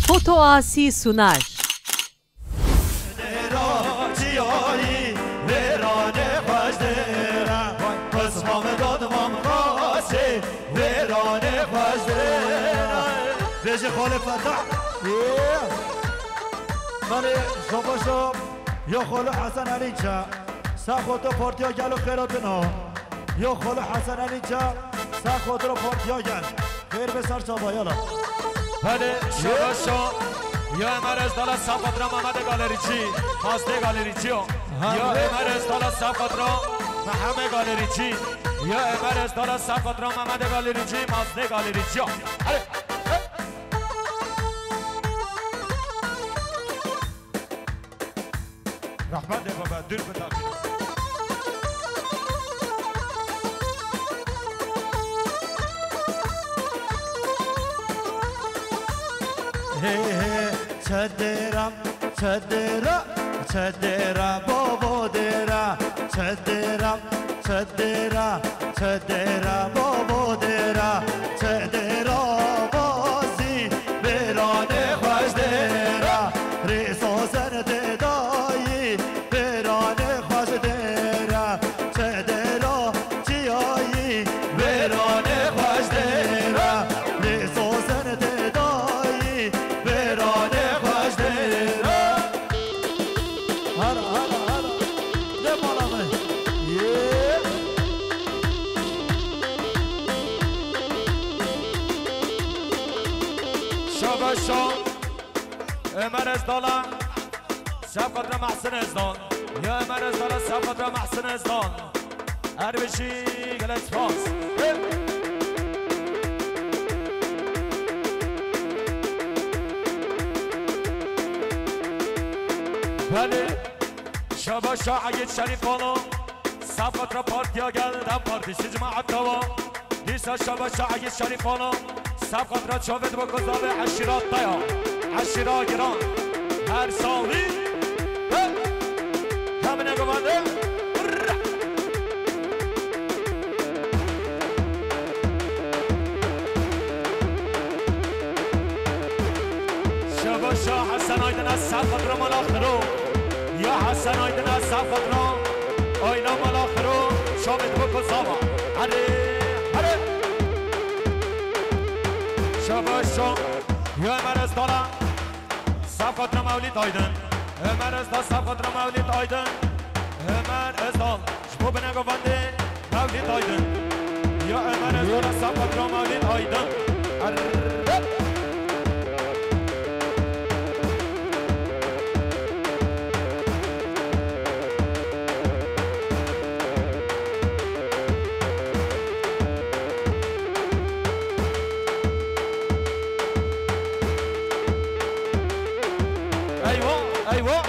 Foto Asi sunar. رژه خال فتح ولی شما یا خال حسن علی چه سخوت و پارتیا گل و خیراتنا یا خال حسن علی چه سخوت و پارتیا گل خیر بسر شما یالا بله شما یا امر از دالا سخوت را محمد گالریچی مازده گالریچی یا امر از دالا سخوت را محمد گالریچی یا امر از دالا سخوت را محمد گالریچی مازده گالریچی رحمت بابا دور بتاقی چدرم چدرم چدرم بابا درم چدرم چدرم چدرم بابا درم چدرم بازی برانه خوش درم ریسا زنده دایی برانه خوش درم چدرم چیایی برانه خوش درم ریسا زنده دایی برانه خوش درم هلا هلا هلا ده مالامه شاباشا امر از دالا سبقت را محسن ازدان یا امر از دالا سبقت را محسن ازدان عربشی گلت فاس بله شاباشا عید شریفانو سبقت را پارتیا گلدم پارتیش جماعت دوا دیسا شاباشا عید شریفانو سبقت را چاوید با گذاب عشیرات دیا عشیرا گران هر سالی همه نگوانده شباشا حسن آیدن از سبقت را ملاخرو یا حسن آیدن از سبقت را آینا ملاخرو چاوید با گذابا هره شباشا یا امر از دالا سبقت را مولید آیدن امر از دال سبقت را مولید آیدن امر از دال شبو بنگوانده مولید آیدن یا امر از دال سبقت را مولید آیدن ایوه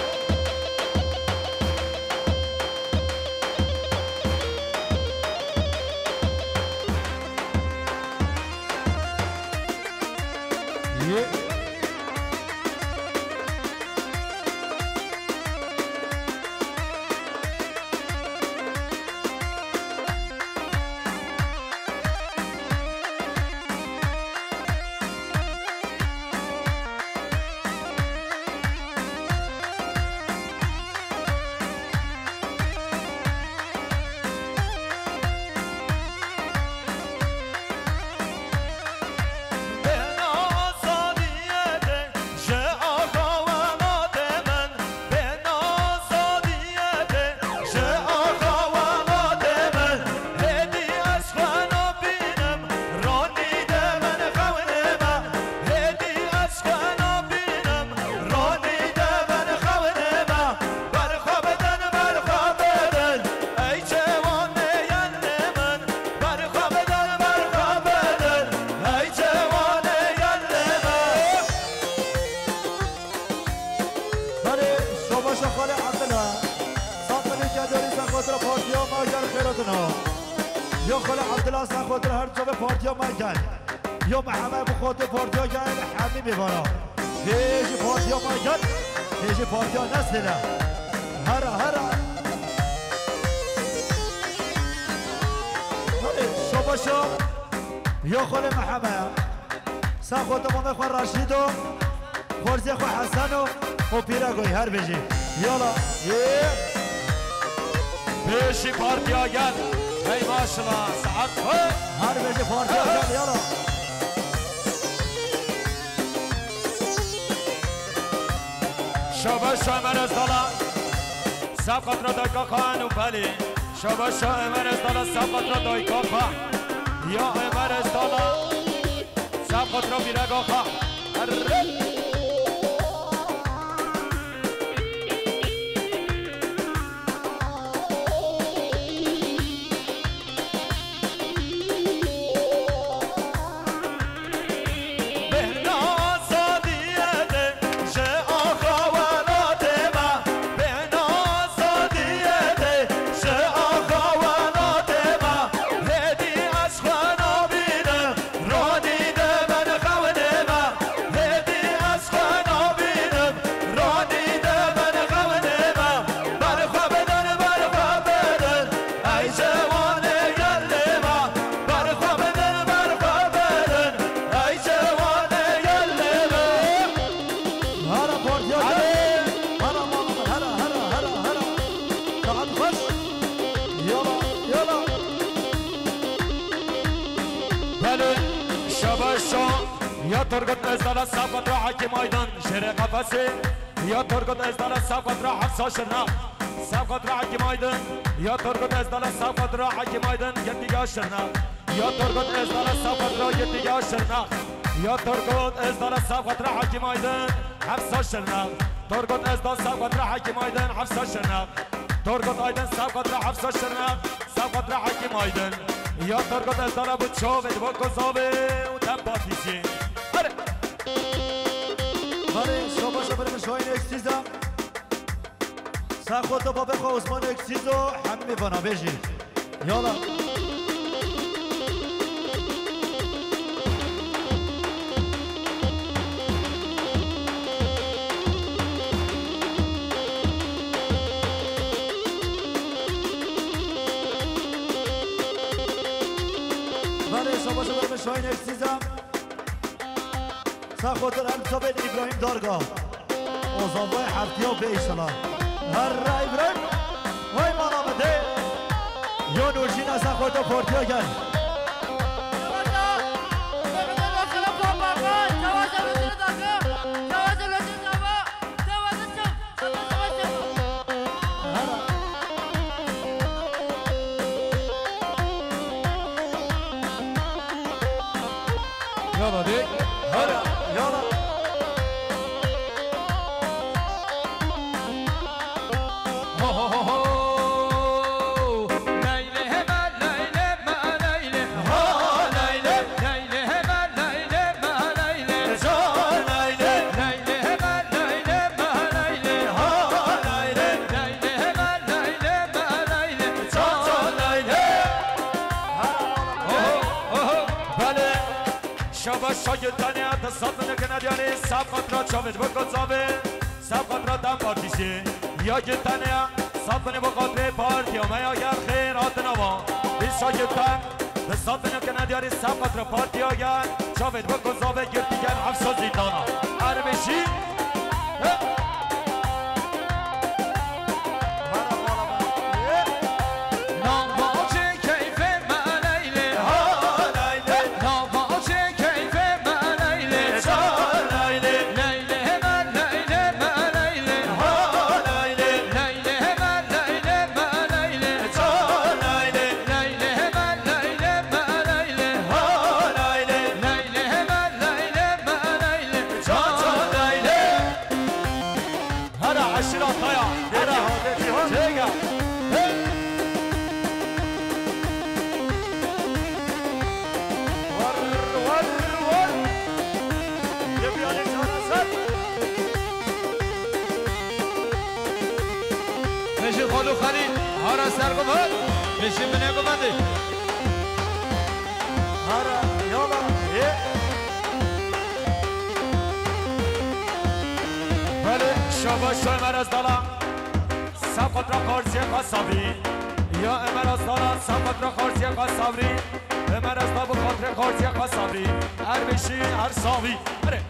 یا خال عبدالله سخوت هر جا به پارتیا مایگل یا محمد بخوت پارتیا گل همه میبارا هیچ پارتیا مایگل هیچ پارتیا نسلیده هره هره شما یا خال محمد سخوت ما مخوان رشید و خورزی خو حسن و پیرگوی هر بجی یالا بشی پارتیا گل ای ماشالله ساعت هر بجی پارتیا گل یالا شاباش امر از دالا سبقت را دایکا خواهن و بلی شاباش امر از دالا سبقت را دایکا خواه یا امر از دالا سبقت را بیرگا خواه یا ترگت ازدال سبقت را حکم آیدن شیر قفصه یا ترگت ازدال سبقت را حفظا شرنا سبقت را حکم آیدن یا ترگت ازدال سبقت را حکم آیدن یتیگا شرنا یا ترگت ازدال سبقت را یتیگا شرنا یا ترگت ازدال سبقت را حکم آیدن حفظا شرنا ترگت ازدال سبقت را حکم آیدن حفظا شرنا ترگت آیدن سبقت را حفظا شرنا سبقت را حکم آیدن یا ترگت ازدال بود شوید با گذابه و تم باتیشی بله شما بریم شاین اکسیزم سخوت با بخوا عثمان اکسیزو همه میبانا بجی یالا بله شما بریم شاین اکسیزم سخوتر امثابت ابراهیم دارگاه اوزانوای حفتی ها به ایشالا هر را ابراهیم وای مانا بده یا نورجین از سخوتر پارتی ها گل یالا دی یالا شاگردانی اتصاب نکنه دیاری سبقت را چاوید بگذابه سبقت را دم پارتیشی یا گردانی سبقنی بخاطر پارتی و می آگر خیرات نوا این شاگردان اتصاب نکنه دیاری سبقت را پارتی آگر چاوید بگذابه گردیگر حفظ زیدانا عربشی خالو خالی هارا سرگو باد بشین منه گو بنده هارا یالا بله شاباش امر از دالا سبقت را خارزی قصابی یا امر از دالا سبقت را خارزی قصابی امر از دالا خاطر خارزی قصابی هر بشی هر ساوی بره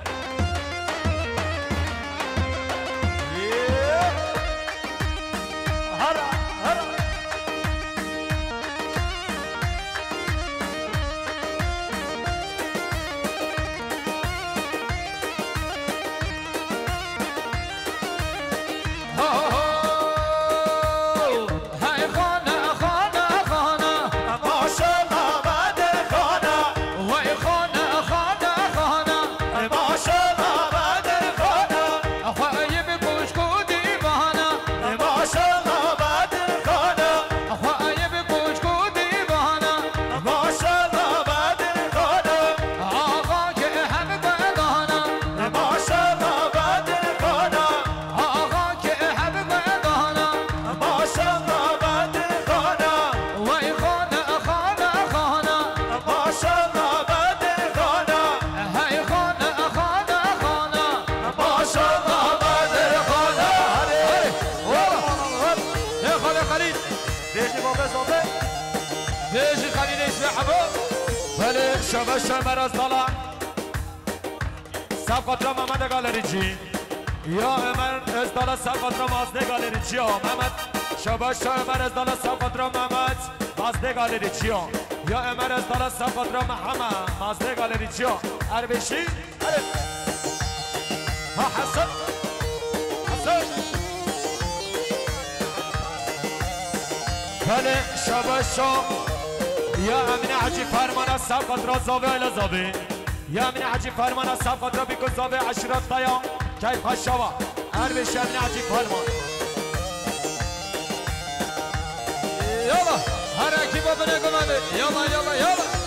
شبش مرز دالا سب قطرا محمد گالری چی یا امر از دالا سب قطرا مازده گالری چی ها محمد شبش امر از دالا سب قطرا محمد مازده گالری چی ها یا امر از دالا سب قطرا محمد مازده گالری چی ها اربشی ها حسن حسن بله شبش یا امین حجی فرمان سب قطرا زاوه الى زاوه یا امین حجی فرمان سب قطرا بیکن زاوه عشرات دایا کیف خشوا اربشی امین حجی فرمان یالا هر اکی با بنه گمانده یالا یالا یالا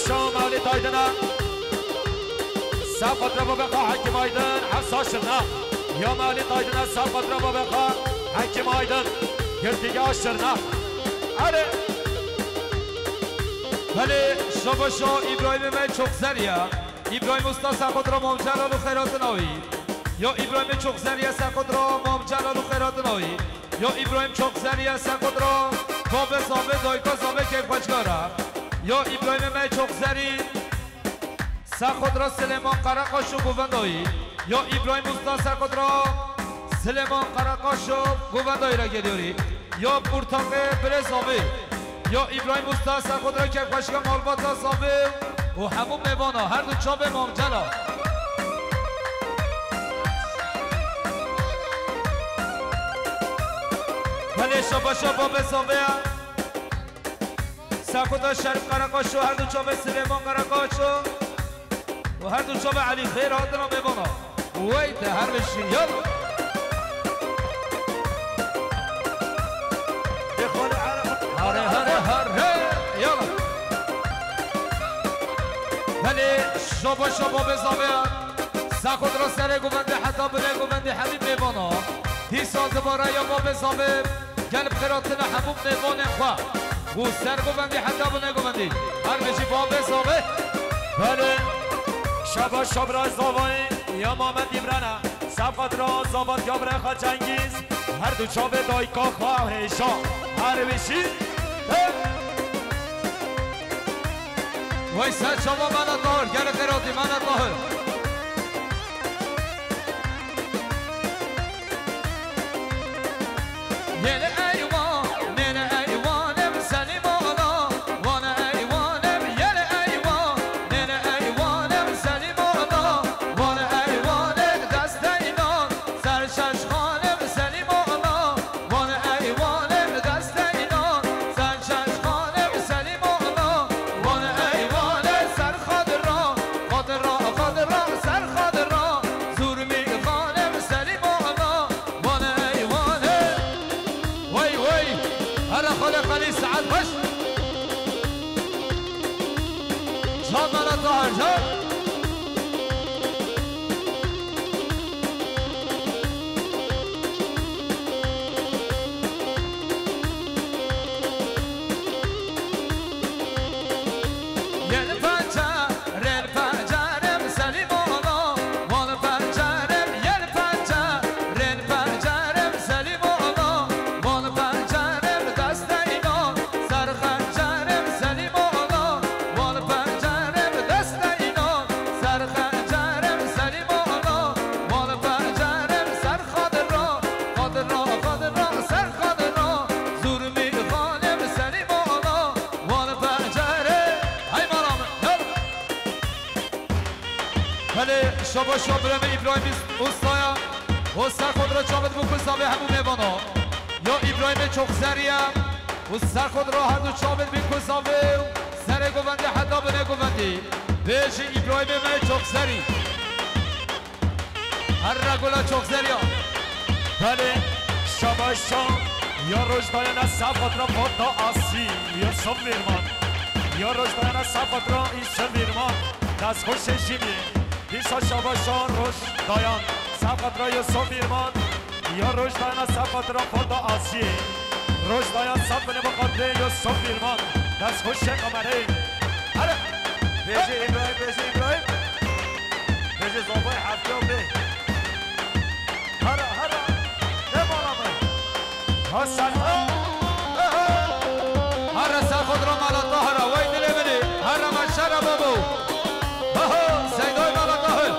شام علی دایدنا سب قطره با بقا حکم آیدن حفظا شرنا یا مالی دایدنا سب قطره با بقا حکم آیدن گردیگه شرنا آره ولی شباشا ابراهیم من چوکزریه ابراهیم استاد سب قطره مام جلال و خیرات ناوی یا ابراهیم چوکزریه سب قطره مام جلال و خیرات ناوی یا ابراهیم چوکزریه سب قطره باب زامه دایکا زامه که بچگاره یا ابراهیم من چوکزری سرخودرا سلیمان قرقاش و گووندایی یا ابراهیم استاد سرخودرا سلیمان قرقاش و گووندایی را گلیوری یا پورتاقه برزاوی یا ابراهیم استاد سرخودرا که پشکا مالباتا زاوی و همون میوانا هر دو چابه مامجلا ولی شباشا باب زاوی سرخودرا شریف قرقاش و هر دو چابه سلیمان قرقاش و هر دو چابه علی خیر آدنا میوانا ویت هر بشین یالا هره هره هره یالا ولی شبا شبا بزاویان سخود را سر گوونده حتی بله گوونده حبیب میوانا تی ساز باره یا با بزاوی گلب خیراتنا حبوب میوانه خواه و سر گوونده حتی بله گوونده هر بشی با بزاوی بله شبا شب را زاوی یا محمد ایمرانه سبقت را زاوات یا برخا جنگیز هر دو چابه دایکا خواهشا هر بشی وای سر شما من الظاهر گل خیراتی من الظاهر یل ایوان من ایوانم سنی مالا وان ایوانم یل ایوان من ایوانم سنی مالا وان ایوانم دست اینان سر ششخانم سنی مالا وان ایوانم دست اینان سر ششخانم سنی مالا وان ایوانم سر خاطر را سر خاطر را زور میخوانم سنی مالا وان ایوانم وای وای هلا خالق علی سعد باش شاد من الظاهر جان سر بله شبا شابرم ابراهیم استایا و سر خود را چامد بکن زابه همون میوانا یا ابراهیم چخزریم و سر خود را هر دو چامد بکن زابه سر گوونده حتی بنه گوونده بیش ابراهیم من چخزری هر رگولا چخزریا بله شبا شام یا روزداین از صفات را پاتا آسی یا سم ویرمان یا روزداین از صفات را این سم ویرمان دست خوش جیمی دیسا شبا شام روزداین صفات را یا سم ویرمان یا روزداین از صفات را پاتا آسی روزداین صف بنه بقدره یا سم ویرمان دست خوش قمره هره بیشی ابراهیم بیشی زابای هفته و بی هره حسن هر سر خود را مالا طاهره وای دلی منی هر مشهر بابو سیدای مالا طاهر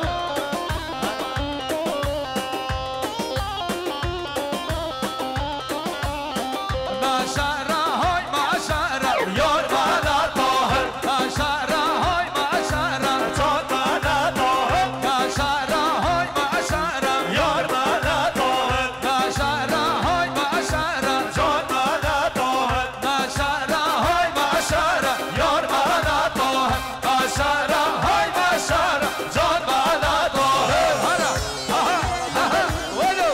مشهر های مشهر یار مالا طاهر مشهر های مشهر جان مالا طاهر مشهر های مشهر یار مالا طاهر مشهر های مشهر جان مالا طاهر مشهر های مشهر یار مالا طاهر مشهر های مشهر جان مالا طاهر هره ولو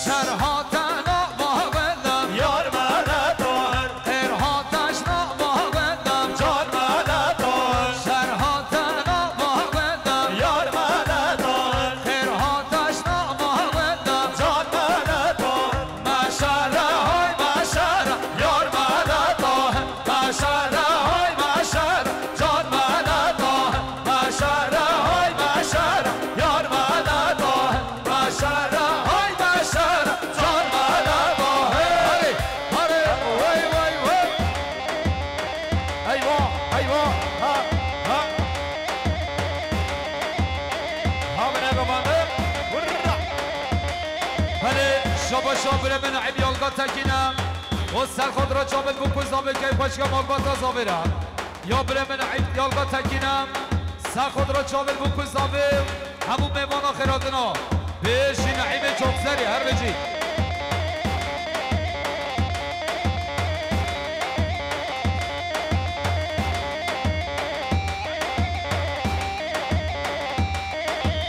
شرها تنا محبندم یار مالا طاهر خیرها تشنا محبندم جان مالا طاهر شرها تنا محبندم یار مالا طاهر خیرها تشنا محبندم جان مالا طاهر مشهر های مشهر یار مالا طاهر مشهر های مشهر جان مالا طاهر مشهر های مشهر یار مالا طاهر مشهر های مشهر جان مالا طاهر هره وای وای وای ایوا ایوا ها همه نگمانده بله شبا شابره من عیب یالگا تکینم و سر خود را چابل بکن زابه که پاشکا مالباتا زابرم یا بره من عیب یالگا تکینم سر خود را چابل بکن زابه همون میوان آخراتنا بیشی نعیم چوکزری هر بجی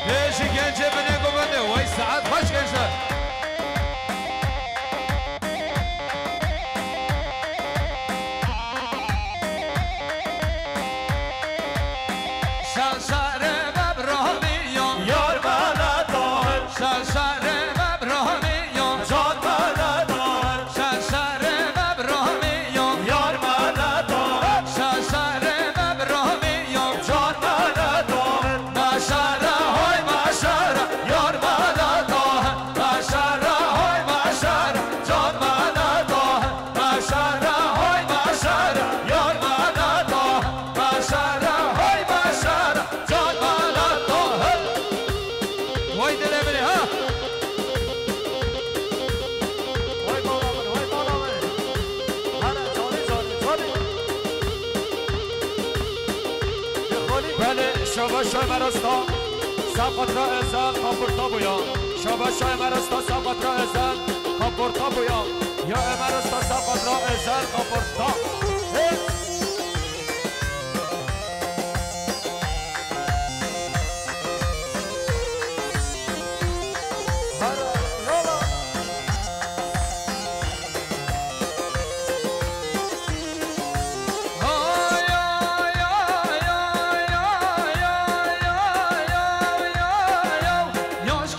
بیشی گنجه بنه گوانده وای ساعت خوش گنجه شرشر ابراهیمیان یار مالا طاهر شرشر ابراهیمیان جان مالا طاهر شرشر ابراهیمیان یار مالا طاهر شرشر ابراهیمیان جان مالا طاهر مشهر های مشهر یار مالا طاهر مشهر های مشهر جان مالا طاهر مشهر های مشهر یار مالا طاهر مشهر های مشهر جان مالا طاهر وای دل منی ها وای بالا من هره جانی بله شبا شای مرستا صفات را ازد کامپورتا بویا شبا شای مرستا صفات را ازد کامپورتا بویا یا مرستا صفات را ازد کامپورتا Yosh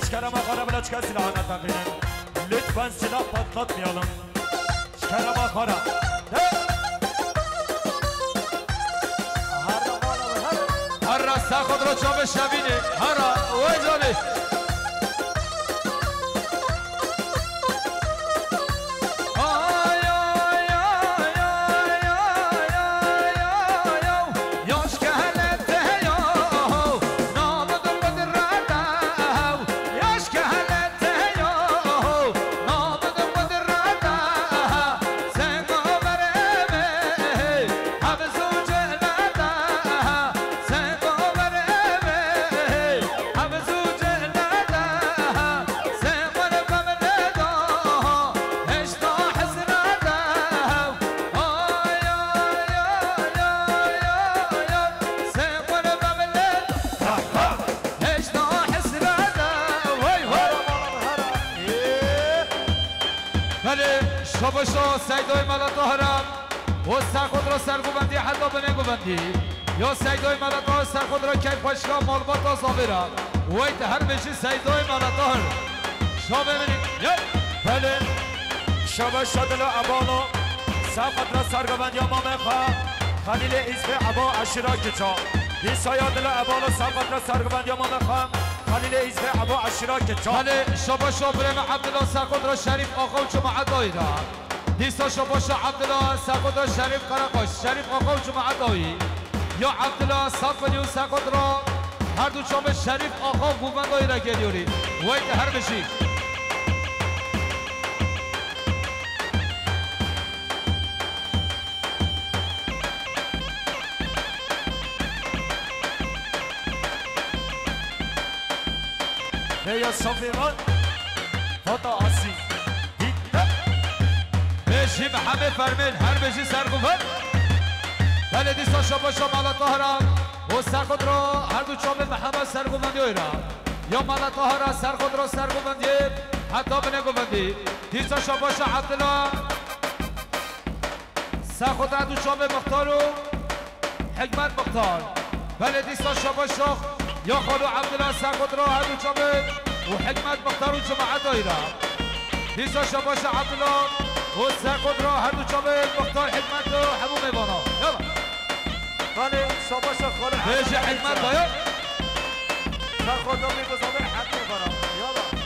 شکرم آخاره بلا چکر سلاح نتقینن لطفا سلاح پاتلات میالم شکرم آخاره هر را سر خود را چا بشنوینه هر را وای جانه شاباشا سیدای ملطهرم و سر خود را سرگوبندی حتی به نگوبندی یا سیدای ملطهر سر خود را که پشکا مالبات را زابیرم ویت هر بشی سیدای ملطهر شا ببینید بله شاباشا دل عبانا سر خود را سرگوبندی یا مامخا خلیل ایزفه عبا اشرا کچا دیسایا دل عبانا سر خود را سرگوبندی یا مامخا خلیل ایزفه عبا اشرا کچا بله شاباشا برم عبدالله سر خود را شریف آقا و جماعت دایره دیسا شاباشا عبدالله سرخود را شریف قرقاش شریف آقا و جماعت دایی یا عبدالله صفلی و سرخود را هر دو چامه شریف آقا و گوبند دایی را گلیوری وید هر بشی یا صفیران فتا آسی بشی محمد فرمین هر بشی سرگوبند بله دیسا شاباشا ملطهرم و سرخود را هر دو چامه محمد سرگوبندی را یا ملطهر سرخود را سرگوبندی حتی به نگوبندی دیسا شاباشا عبدالله سرخود هر دو چامه مختار و حکمت مختار بله دیسا شاباشا یا خالو عبدالله سرخود را هر دو چامه و حکمت مختار و جماعت دایره دیسا شاباشا عبدالله و سرخود را هر دو چامه مختار حکمت و همون میوانا یالا بله شاباشا خاله بیش حکمت دایا سرخود را میگذاره حق میکنم یالا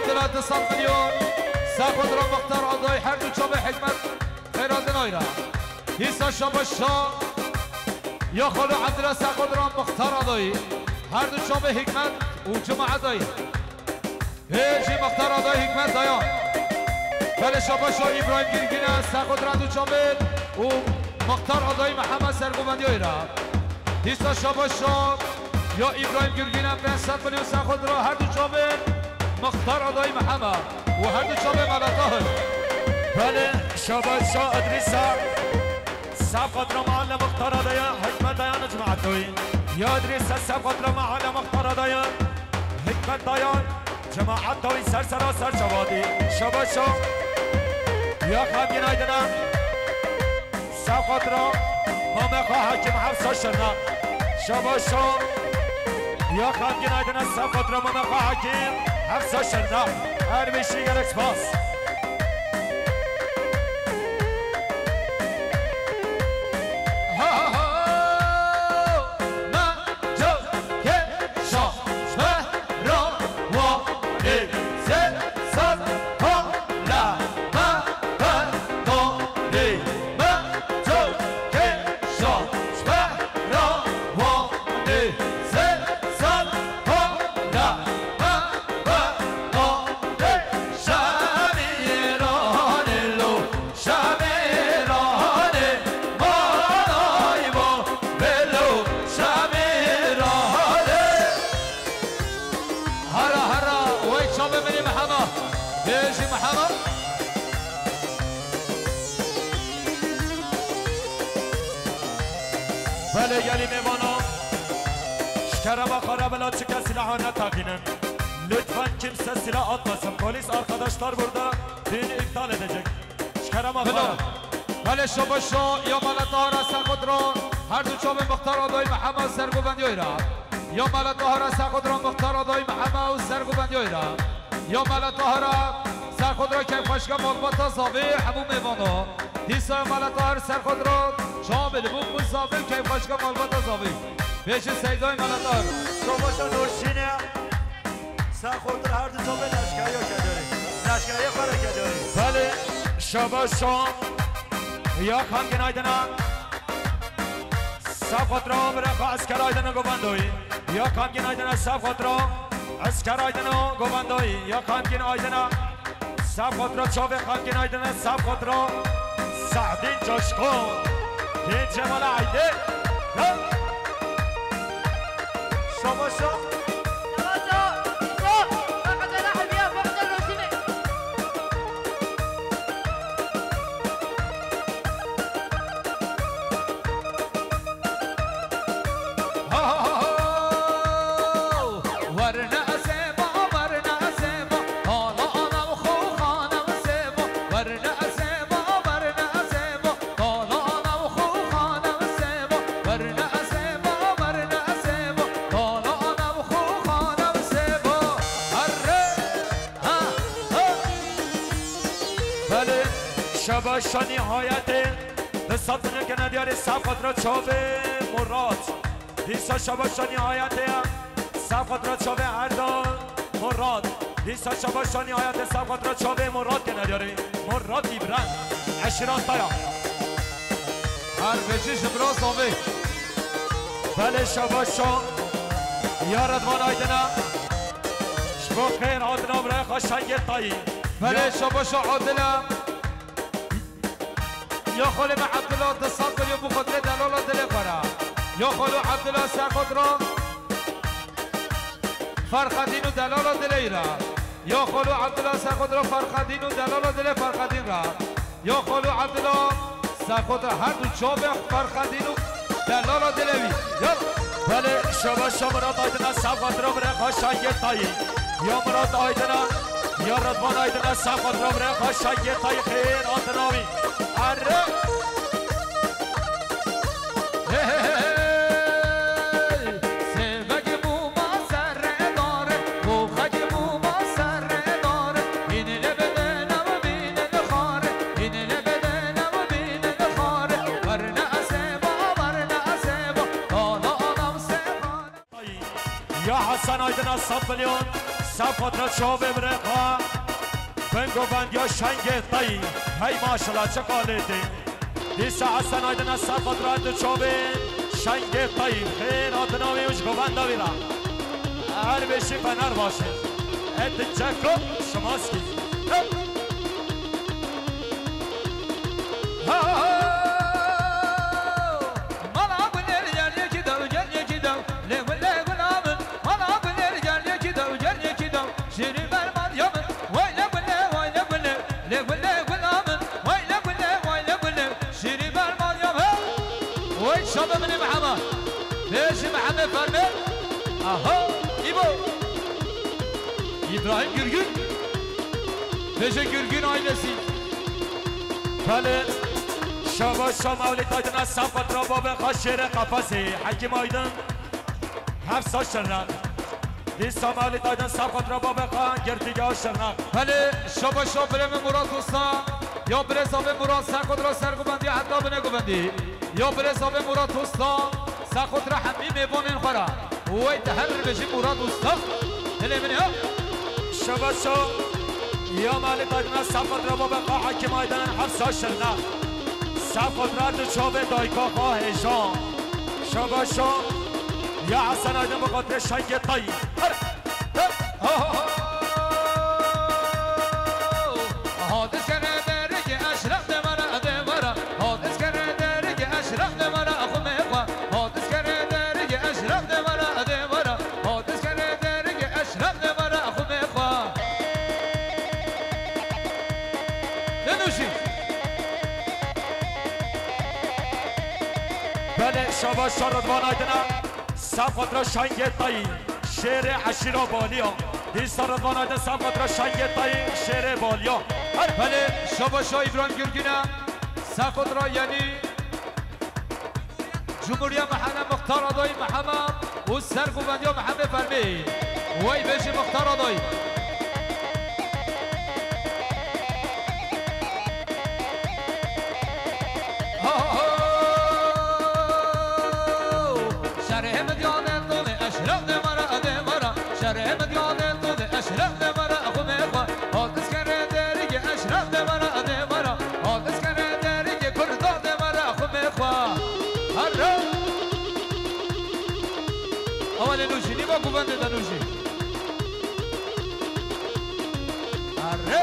عبدالله 200 میلیون سرخود را مختار آدای هر دو چامه حکمت خیرات نایره دیسا شاباشا یا خالو عبدالله سرخود را مختار آدایی هر دو چامه حکمت و جماعت دایی هیچی مختار آدای حکمت دایان بله شاباشا ابراهیم گیرگینه سرخود را دو چامه و مختار آدای محمد سرگوبندی هایی را دیسا شاباشا یا ابراهیم گیرگینه 500 میلیون سرخود را هر دو چامه مختار آدای محمد و هر دو چامه ملطهر بله شاباشا ادریسا سرخود را معلم مختار آدای حکمت دایان جماعت دوی یا ادریسا سرخود را معلم مختار آدای حکمت دایان جماعت دوی سر سراسر شوادی شاباشا یا خمگین ایدنم سرخود را مامخا حکم حفظا شرنا شاباشا یا خمگین ایدنم سرخود را مامخا حکم حفظا شرنا هر بیشی گرکس باس بله گلی میمانم شکرم آخاره بلا چه کسی لحانه تاقینن لطفا kimse silah atmasın polis arkadaşlar burada düğünü iptal edecek şkerem آخاره بله شباشا یا ملتها را سخت را هر دو چوب مختار آدای محمد سرگوبندی را یا ملتها را سخت را مختار آدای محمد سرگوبندی را یا ملتها را سخت را که خوشگاه مالباتا زاوی همون میوانا دیسا ملتها را سخت را شام بلبوک مزاوی که خوشگاه مالباتا زاوی پیش سیدای ملتها شباشا نوشینه سخت را هر دو چوب لشکری ها کداری لشکری خوره کداری بله شباشا یا خان گنایدنا سفت را برخوا اسکر آیدنا گوبندوی یا خان گنایدنا سفت را اسکر آیدنا گوبندوی یا خان گنایدنا سفت را چوب خان گنایدنا سفت را سعدین جاشقو دین جمال عیده شباشا شباشا نهایت دستات کنه دیاری صفت را چوب مراد دیسا شباشا نهایت صفت را چوب اردان مراد دیسا شباشا نهایت صفت را چوب مراد کنه دیاری مراد ایبران عشران تایا هر بچیش براز آوی بله شباشا یا ردوان آیدنا شبا خیر آدنا برای خوشنگ تایی بله شباشا عادلم یا خاله به عبدالله دستان کنی و بخاطر دلالا دل خورا یا خالو عبدالله سرخود را فرخدین و دلالا دل ایرا یا خالو عبدالله سرخود را فرخدین و دلالا دل فرخدین را یا خالو عبدالله سرخود را هر دو چوب فرخدین و دلالا دل ایوی بله شباشا مراد آیدنا سرخود را برای خوشنگ تایی یا مراد آیدنا یا ردوان آیدنا سرخود را برای خوشنگ تایی خیر آدناوی اره سبگ موما سر داره بوخک موما سر داره این لبدنم و بینن خاره این لبدنم و بینن خاره ورنه سبا حالا آنم سبا یا حسن آیدنا 100 میلیون صفت را چوب برخوا بنگو بند یا شنگ تایی هی ماشالله چه قالدی دیسا حسن آیدنا صفت را اند چوب شنگ تایی خیر آتناوی اوش گوبنده ویرا هر بشی فنر باشه ات چکو شماست کی شباب من محمد ليش محمد فرمي اها ايبو ابراهيم گرگün ليش گرگün ailesi بله شباشا مولد آیدن صفت را باب خاشر قفصی حکیم آیدن حفظا شرنق دیسا مولد آیدن صفت را باب خان گردیگاه شرنق بله شباشا برم مراد دوستا یا برزاب مراد سرخود را سرگوبندی حتی بنگوبندی یا برزاب مراد دوستا سرخود را همی میبونین خورا وی تهر بشی مراد دوستا دلی منی ها شباشا یا مولد آیدن صفت را باب خان حکیم آیدن حفظا شرنق صفت را دو چوب دایکا خواه هجان شباشا یا حسن آیدن بخاطر شنگ تایی حادث کرده درگی اشرف دمارا دمارا حادث کرده درگی اشرف دمارا اخو میخوا حادث کرده درگی اشرف دمارا دمارا حادث کرده درگی اشرف دمارا اخو میخوا ننوشی بله شاباش رضوان آیدنا سب را شنگ تایی شیر عشیرا بالیا دیستا رضوان آیدن سب را شنگ تایی شیر بالیا بله شاباش ابراهیم گرگینا سب را یعنی جمهوری محمد مختار آدای محمد و سرگوبندی محمد فرمی وی بشی مختار آدای شرح مدیانه تونه اشرف دمارا دمارا شرح مدیانه تونه اشرف دمارا اخو میخوا آدس کنه دریگه اشرف دمارا دمارا آدس کنه دریگه کردا دمارا اخو میخوا هر رو اول نوشی نیما گوبنده دنوشی هر رو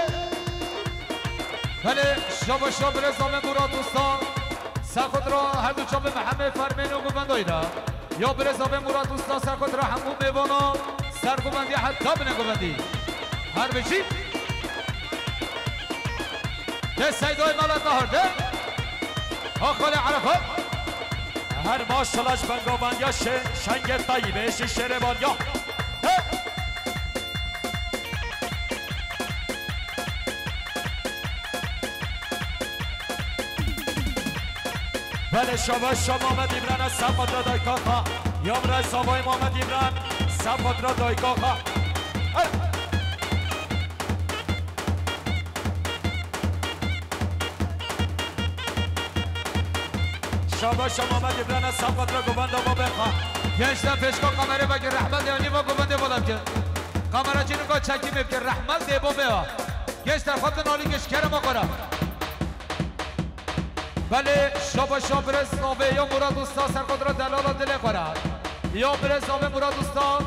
بله شابا شاب رزام مراد دوستان سخت را هر دو چاپ محمد فرمین و گوبندایی را یا برزاب مراد دوستان سخت را همون میوانا سرگوبندی حتی بنه گوبندی هر بچی ده سیدای ملت نهارده آخال عرفات هر ماشالاش بنگوبندیا شنگ تایی بهش شیر بالیا بله شاباش محمد ایمران سبت را دایکاخا یا برای سابای محمد ایمران سبت را دایکاخا شاباش محمد ایمران سبت را گوبنده با بخوا گشتم پیشکا کامره بگیر رحمت دیانی با گوبنده بولم که کامره چی نگاه چکی میبکر رحمت دیبا بیا گشتر خود نالی گشکر ما کرم بله شابا برس ناوه یا مراد استا سرخود را دلالا دله خورد یا برس ناوه مراد استا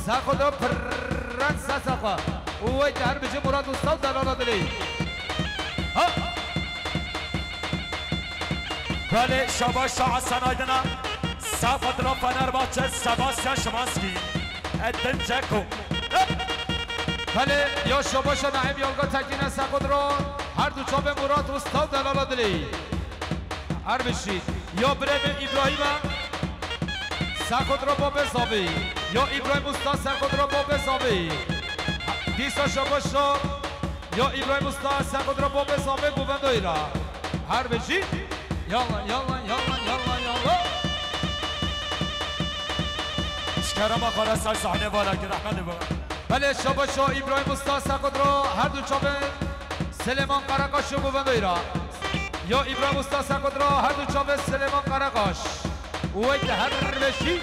سرخود را پررن سسخوا اوی تهر بجه مراد استا دلالا دله ها بله شابا حسن آیدنا سفت را فنرباچه سباسیان شمانسکی ادن جکو بله یا شابا نعیم یالگا تکین سرخود را هر دو چاپ مراد استا دلالا دله هر بشید یا بریم ابراهیم سرخود را با بزابی یا ابراهیم استاد سرخود را با بزابی دیسا شباشا یا ابراهیم استاد سرخود را با بزابی گوبندایی را هر بشید یالا یالا یالا یالا یالا شکرم خالص صحنه بالا که رحمت بالا بله شباشا ابراهیم استاد سرخود را هر دو چاپ سلیمان قرقاش گوبندایی را یا ابراهیم استاد سرخود را هر دو چاپ سلیمان قرقاش وید هر بشی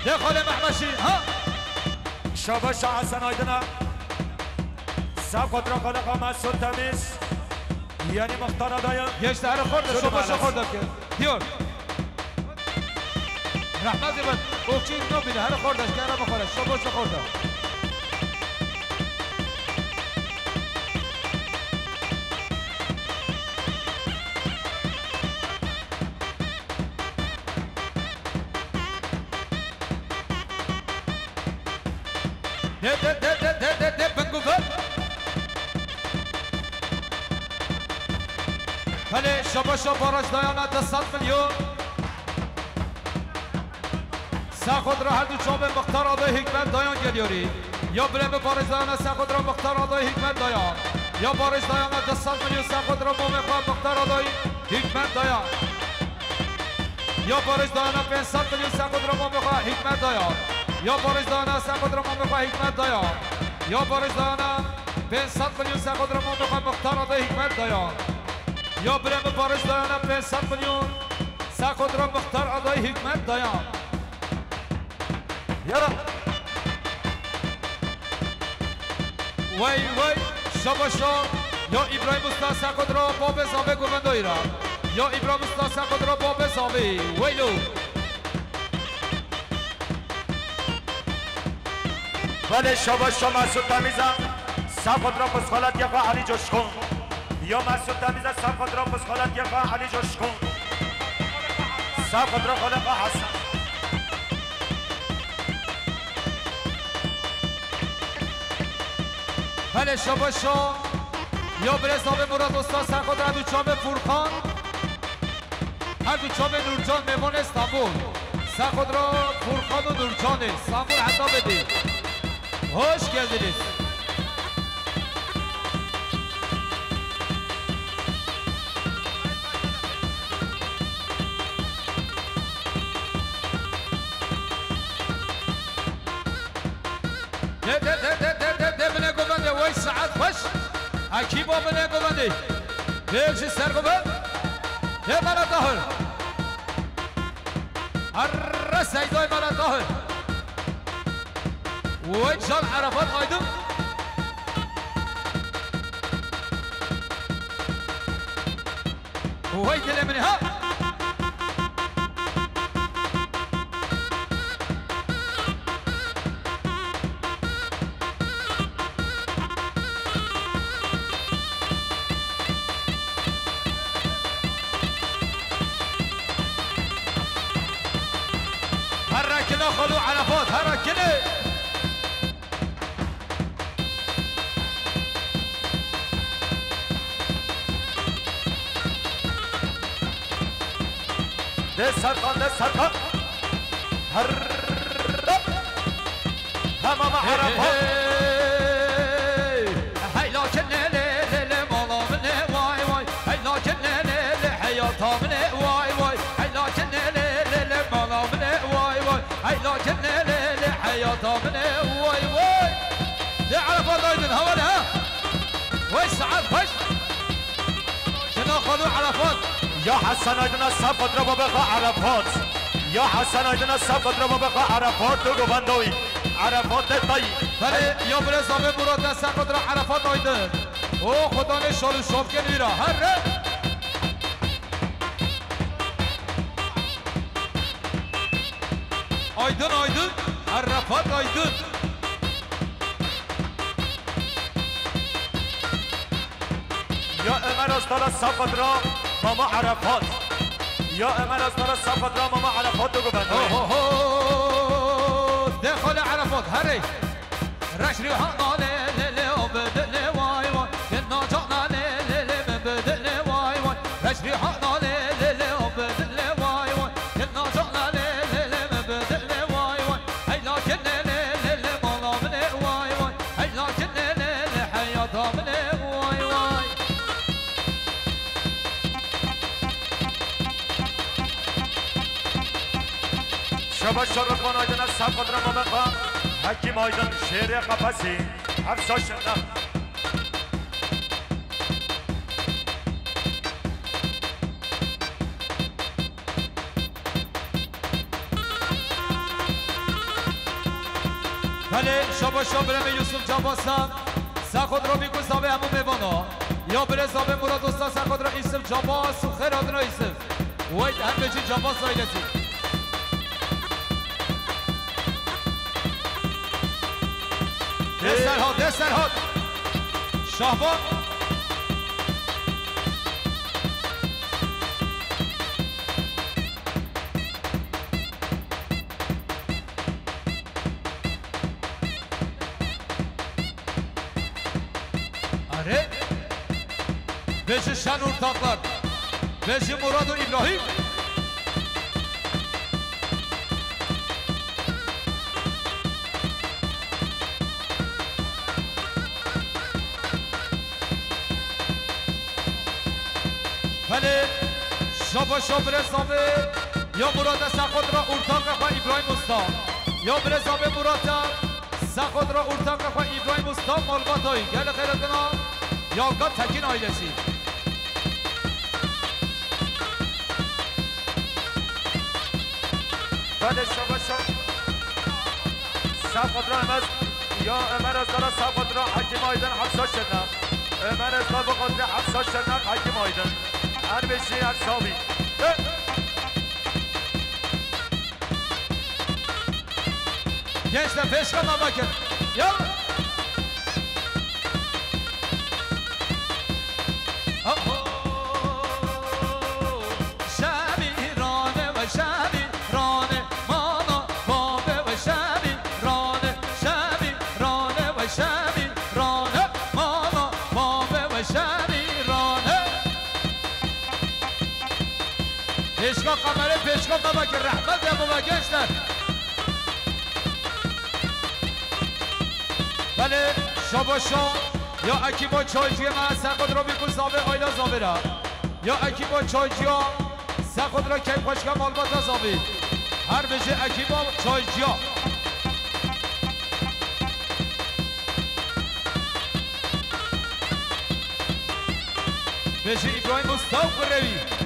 دخال محمشی ها شاباش حسن آیدنا سرخود را خالقا مسعود تمیز یعنی مختار آدایم گشت هر خورده شاباش خورده که دیور رحمت دیبن اوکچی نو بینه هر خوردش که هر بخوره شاباش خورده ده بنگوفت بله شباشا باراج دایانا 200 میلیون سخود را هر دو چوب مختار آدای حکمت دایان گلیوری یا بریم باراج دایانا سخود را مختار آدای حکمت دایان یا باراج دایانا 200 میلیون سخود را مومخواه مختار آدای حکمت دایان یا باراج دایانا 500 میلیون سخود را مومخواه حکمت دایان یا باراج دایانا سخود را مومخواه حکمت دایان یا باراج دایانا 500 میلیون سخود را مومخواه مختار آدای حکمت دایان یا بریم باراج دایانا 500 میلیون سخود را مختار آدای حکمت دایان یارا وای وای شباشا یا ابراهیم استاد سخود را با بزابه گوبندایی را یا ابراهیم استاد سخود را با بزابه ویلو بله شاباش مسعود تمیزم سخود را پسخالت یقا علی جشکون یا مسعود تمیزم سخود را پسخالت یقا علی جشکون سخود را خالقا حسن بله شباشا یا برزاب مراد استاد سرخود را دو چاب فورخان هر دو چاوه نورجان میوان استانبول سر خود را فرخان و نورجان استانبول حتا بدید خوش گردید ده بنه گوونده وای ساعت خوش اکی با بنه گوونده بیلشی سر گوند ده بنا داهر هر سیدای بنا داهر وای جان عرفات آیدم وای دل منی ها هركنا خلو عرفات هركنا ده سرقان هر تمام عرفات هاي لكن ليلة مالا من واي واي هاي لكن ليلة حياتها من واي واي هاي لكن ليلة مالا من واي واي هاي لكن ليلة حياتها من واي واي دي عرفات ايضا هولها وي سعاد فش شنو خلو عرفات يا حسن ايضا الصف اضربه بقى عرفات يا حسن ايضا الصف اضربه بقى عرفات تو بندوي عرفات طيب بله یا بله زامه مراد دست قدر عرفات آیدن او خدا نه شالو شاب که نیرا هر آیدن عرفات آیدن يا امر استاد الصف اضرب ماما عرفات يا امر استاد الصف اضرب ماما عرفات تو بندوي دخل عرفات هري رشري حقنا ليلي وبدلي واي واي كنا جانا ليلي من بدلي واي واي رشري حقنا ليلي وبدلي واي واي كنا جانا ليلي من بدلي واي واي هي لكن ليلي مالا مني واي واي هي لكن ليلي حياتها مني واي واي شبا شرقان آیدن از صف قدرم و بقا حکیم آیدن شیر قفسی افسا شنم بله شبا برم یوسف جاباسم سر خود را میگو زابه همون میوانا یا بره زابه مراد استاد سر خود را ایسف جاباس و خیر آدنا ایسف وید هم بچی جاباس آیدتی دسترهاد شاهبان آره بجی شنور تاقلار بجی مراد و ابراهیم بله شاب رزامه یا مراد سخود را ارتاق و ابراهیم استاد یا برزامه مراد سخود را ارتاق و ابراهیم استاد مالباتایی گل خیرتنا یا گاد تکین آیلسی بله شما سخود را امز یا امر از دارا سخود را حکیم آیدن حفظا شدن امر از دارا بقدر حفظا شدن حکیم آیدن هر بشی اکسابی gençler peş kalma bakın yallah şabirane ve şabirane mana babe ve şabirane şabirane ve şabirane mana babe ve şabirane پیشگاه قمره پیشگاه بابک رحمت یا بابا گشتر. بله شاباشا یا اکی با چایجی من سخود را بیکن زابه آیلا زابه را یا اکی با چایجی ها سخود را که خوشگاه مالباتا زابه هر بجه اکی با چایجی ها بجه ابراهیم مستوق روی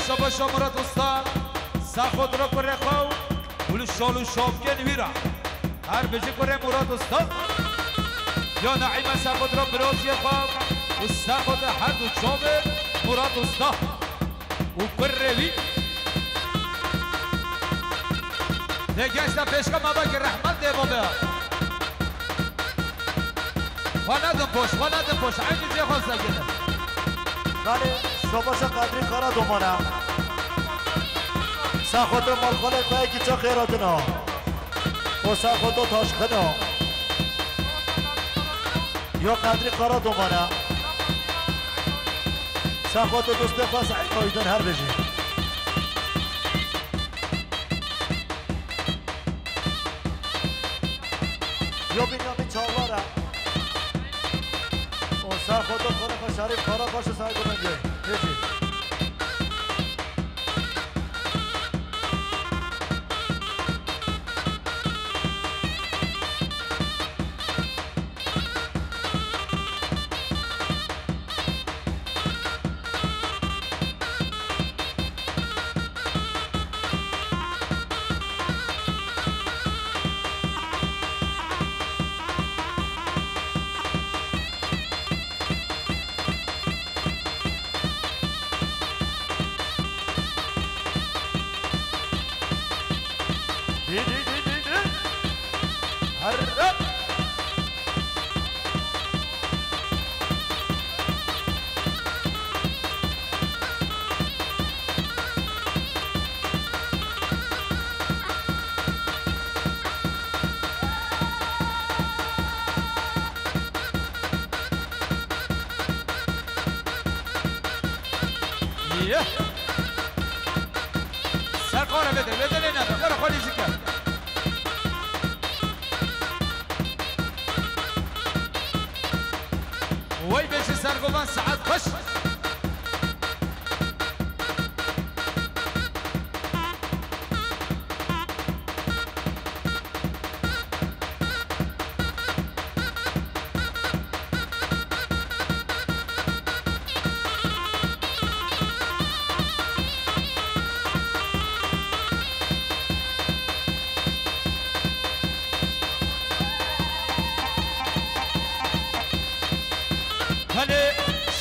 شاباشا مراد استاد سخود را کره خواو ولو شالو شافگه نویرا هر بجه کره مراد استاد یا نعیم سخود را برازی خواو و سخود هر دو چابه مراد استاد و کره وی نگشتا پیشکا مباک رحمت ده بابه خواندم پوش اینجا جه خواسته گده بله شاباشا قدری کارا دومانه سخود مالخاله که یکی چه خیراتنا و سخود تاشخنا یا قدری کارا دومانه سخود دوست پس عیدن هر بجی یا بینیامین چاواره و سخود خونه شریف کارا باشه سعی کنن جایی بجی سرقاره بده لینا برو خالی زکر وی بشه سرگوان ساعت خوش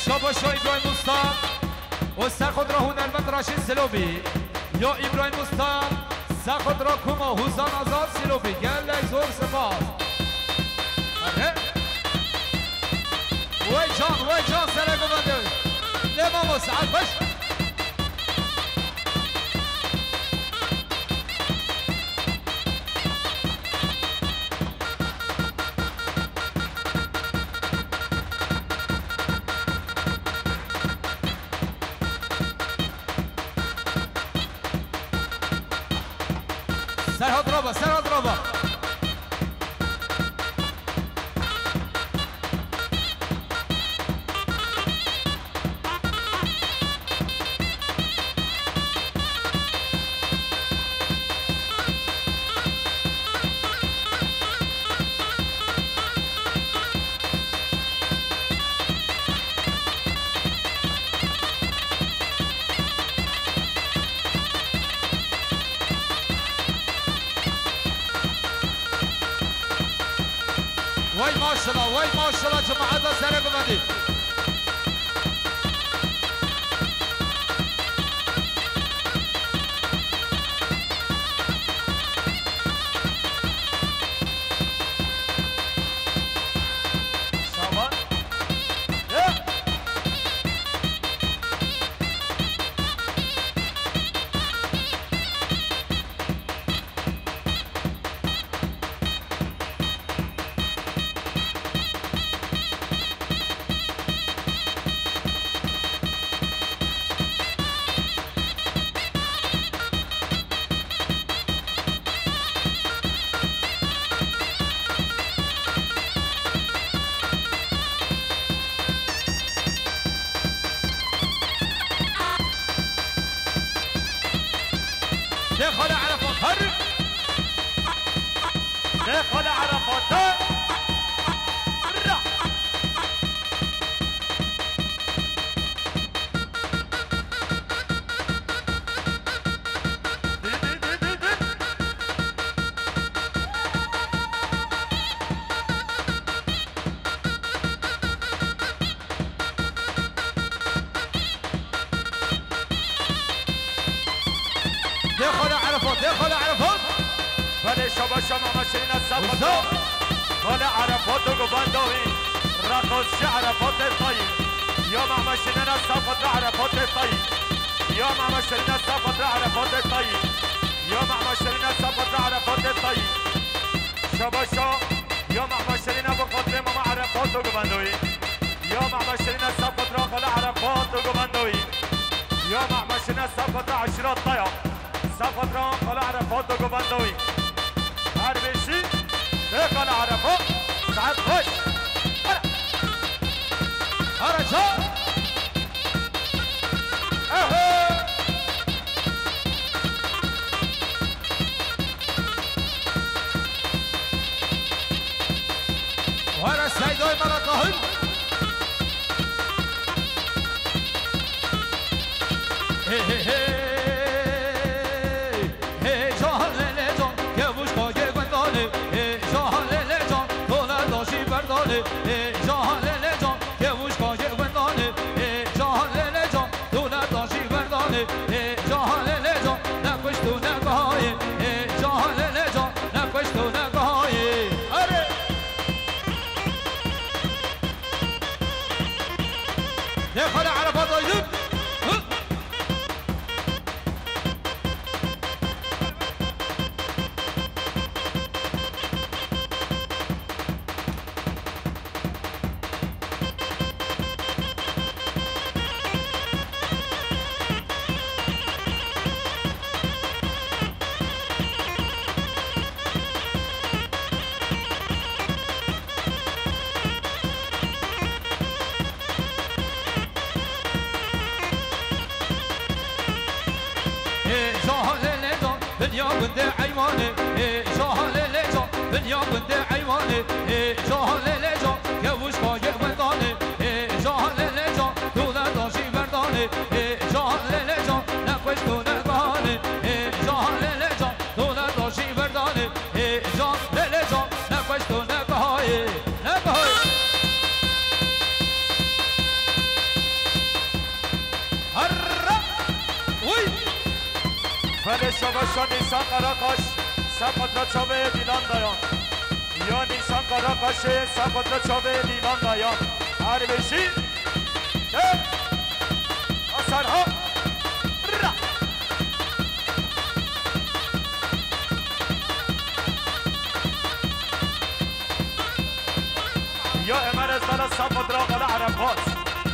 شاباشا ابراهیم استاد و سرخود را هنرمند راشد سلوبی یا ابراهیم استاد سرخود را کما حوزان آزاد سلوبی گل زور سپاس وی جان سرگو بنده لیمام و سعد باش سرها درابا وای ماشالله وای ماشالله جماعت سر ببندید دخل عرفات هر دخل عرفات دخل عرفات دخل عرفات ولی شما ماشین السفر ولی عرفات و گبندوی رقص عرفات طیب یا ماشین السفر عرفات طیب یا ماشین السفر عرفات طیب یا ماشین السفر عرفات طیب شما یا ماشین بخاطر ما عرفات و گبندوی یا ماشین السفر خلا عرفات و گبندوی یا ماشین السفر عشرات طیب سفر خلا عرفات و گبندوی هر بشی دخل عرفات ساعت خوش هر جا وهر سيدوي مرقهم دخل عرفات ايدك دنيا بنت عيواني جاهل لجا دنيا بنت عيواني جاهل لجا كوش باي وطاني جاهل لجا دولا داشي برداني جاهل لجا نقوش دولا بهاني جاهل لجا دولا داشي برداني جاهل لجا نقوش دولا بهاي نبهاي هرّا وي ولی شما نیسان قراقاش سفت را چاوه دیلان دایان یا نیسان قراقاش سفت را چاوه دیلان دایان هر بشی اثرها یا امر از دل سفت را خلا عرفات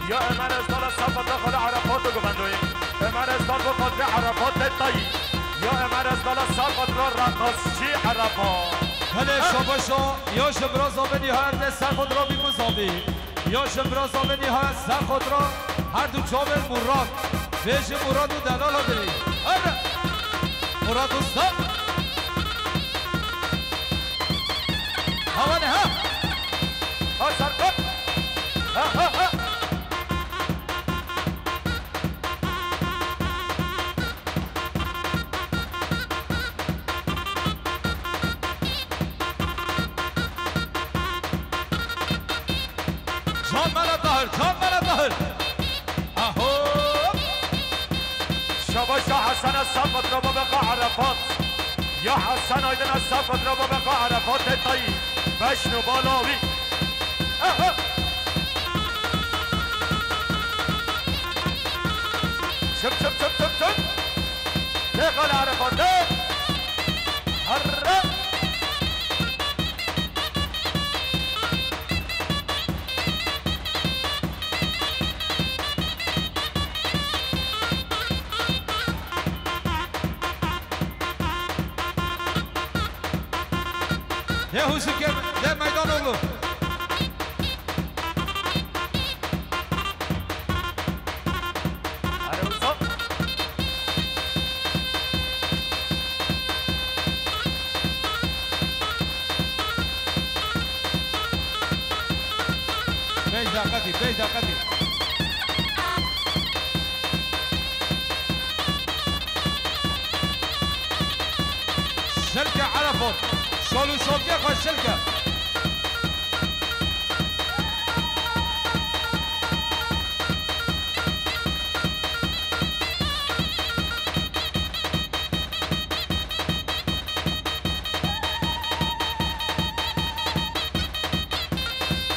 یا امر از دل سفت را خلا عرفات و گمندوی امر از دل بخاطر عرفات طیب یا امر از دل سفت را رقصچی عرفات هله شباشا یا شبرا زابنی هر سر خود را بیمزابی یا شبرا زابنی هر سر خود را هر دو چاور مراد بیش مراد و دلال ها داری مراد استا هوانه ها ها سر کن ها ها ها قدر بابا عرفات يا حسن آیدن از صف قدر بابا عرفات تایی بشنو بالاوی شب شب شب شب شب دقل عرفات هره یه حسکر در میدان اولو بیش دقیقی بیش دقیقی شرکه عرفات شالو شالکه خوش شرکه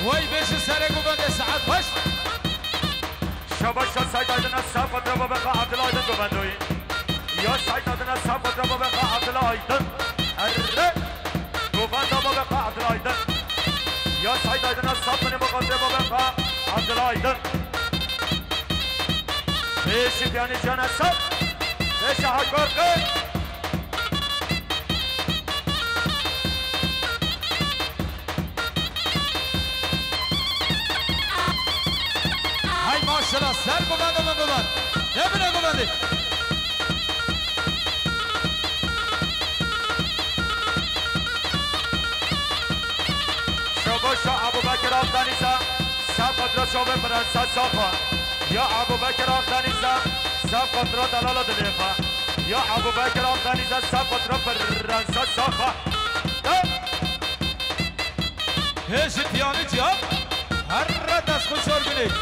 وای بیش سره گوبنده ساعت باش شباش سعید آیدن از صف قدر بابا عبدالله آیدن گوبندوی یا سعید آیدن از صف قدر بابا عبدالله آیدن اره گوبنده بابا عبدالله آیدن یا سعید آیدن از صف من مقدر بابا عبدالله آیدن بیشی بیانی جان از صف بیشی حکار که ماشاءالله سر گوبند من گوبند نبینه گوبنده شباشا ابوبکر آفدانیزا صف قدر شوبه فرانسا صافا یا ابوبکر آفدانیزا صف قدر دلال دلیفا یا ابوبکر آفدانیزا صف قدر فرانسا صافا هیچ پیانی جا هر دست خوشار بینید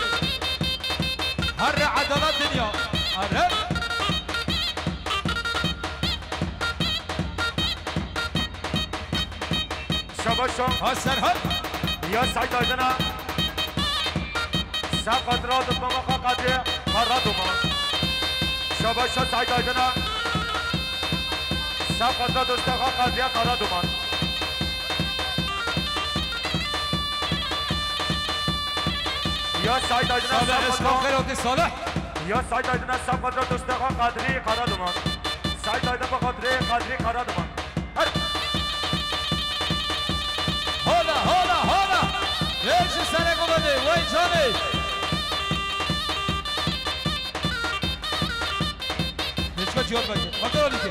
هر عدالت دنیا هر شباشا سرحد یا سعید آیدنا صف قدرات بمقا قدری قرادوما شباشا سعید آیدنا صف قدرات دستقا قدری قرادوما یا سعید آیدنا صالح اسلام خیراتی صالح یا سعید آیدنا صف قدرات دستقا قدری قرادوما سعید آیدنا با قدری قرادوما هالا بیش سره گوبنده وای جانه نشکا جیاد بگه خاطر آلی که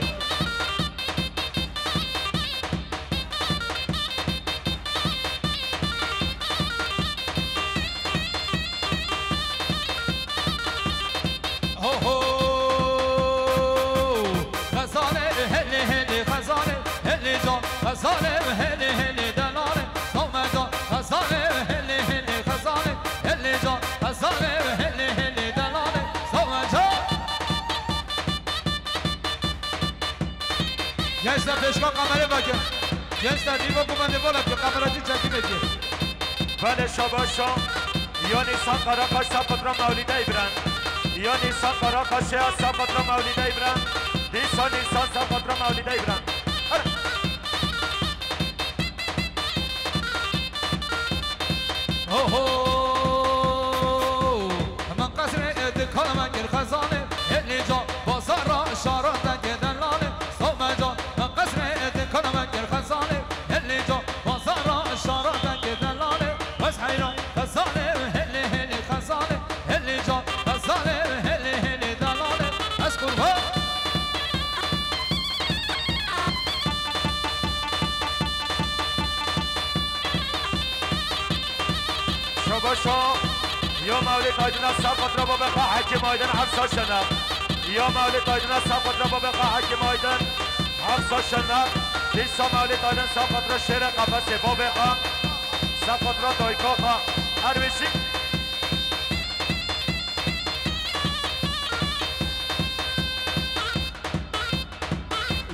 غزاله هلی غزاله هلی جان غزاله هلی دلانه سومه جان غزاله هلی غزاله هلی جان غزاله هلی دلانه سومه جان gençler peşka kamera bakın gençler diva kumanda bola ki kameracı çekim ediyor بله شباشا یا نیسان قراقاش سپترا مولیده ایبرن یا نیسان قراقاش سپترا مولیده ایبرن دیسا نیسان سپترا مولیده ایبرن من قصر ادکال من گل خزانه هلی جا بازار را اشارات گدن لانه سومه جا من قصر ادکال من گل خزانه هلی جا بازار را اشارات گدن لانه بس حیران خزانه هلی خزانه هلی جا خزانه هلی دلانه از قربان شباشا یا مولد آیدنا سپت را با بقا حکم آیدن حفظا شنب یا مولد آیدنا سپت را با بقا حکم آیدن حفظا شنب دیسا مولد آیدن سپت را شیر قفص با بقا سپت را دایکاقا هرویشی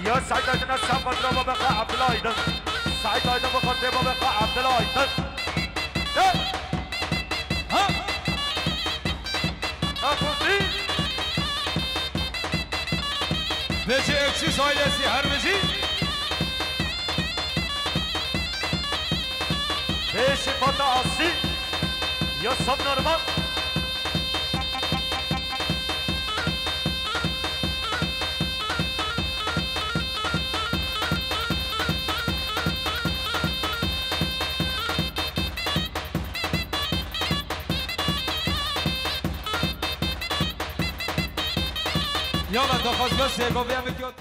یا سعید آیدن سب را بقى عبد الله آیدن سعید آیدن بخورده بقى عبد الله آیدن ها نخوردی بچه اکسی سایلسی هر بچی پیش فاتا آسی یا سب نورمان يلا دخل بس يا قوم يا مكيوت